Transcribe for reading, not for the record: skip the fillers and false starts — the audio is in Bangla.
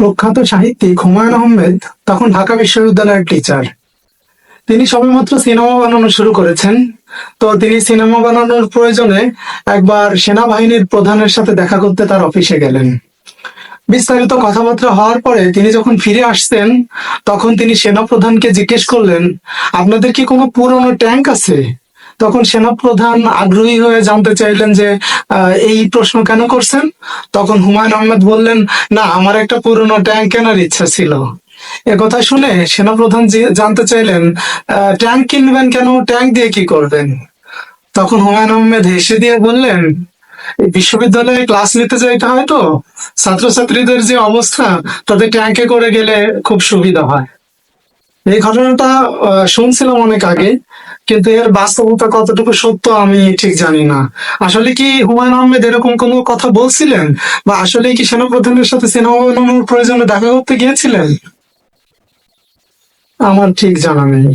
প্রখ্যাত সাহিত্যিক হুমায়ুন আহমেদ তখন ঢাকা বিশ্ববিদ্যালয়ের টিচার। তিনি সবেমাত্র সিনেমা বানানো শুরু করেছেন। তো তিনি সিনেমা বানানোর প্রয়োজনে একবার সেনাবাহিনীর প্রধানের সাথে দেখা করতে তার অফিসে গেলেন। বিস্তারিত কথাবার্তা হওয়ার পরে তিনি যখন ফিরে আসছেন, তখন তিনি সেনাপ্রধানকে জিজ্ঞেস করলেন, আপনাদের কি কোনো পুরনো ট্যাঙ্ক আছে? তখন সেনাপ্রধান আগ্রহী হয়ে জানতে চাইলেন যে এই প্রশ্ন কেন করছেন? তখন হুমায়ুন আহমেদ বললেন, না, আমার একটা পুরনো ট্যাঙ্ক কেনার ইচ্ছা ছিল। কথা শুনে সেনাপ্রধান জানতে চাইলেন, ট্যাঙ্ক কিনবেন কেন? ট্যাঙ্ক দিয়ে কি করবেন? তখন হুমায়ুন আহমেদ হেসে দিয়ে বললেন, এই বিশ্ববিদ্যালয়ে ক্লাস নিতে যাইতে হয়, তো ছাত্রছাত্রীদের যে অবস্থা, তাদের ট্যাঙ্কে করে গেলে খুব সুবিধা হয়। এই ঘটনাটা শুনছিলাম অনেক আগে, কিন্তু এর বাস্তবতা কতটুকু সত্য আমি ঠিক জানি না। আসলে কি হুমায়ুন আহমেদ এরকম কোনো কথা বলছিলেন, বা আসলে কি সেনাপ্রধানের সাথে সিনেমা বানানোর প্রয়োজনে দেখা করতে গিয়েছিলেন? আমার ঠিক জানা নেই।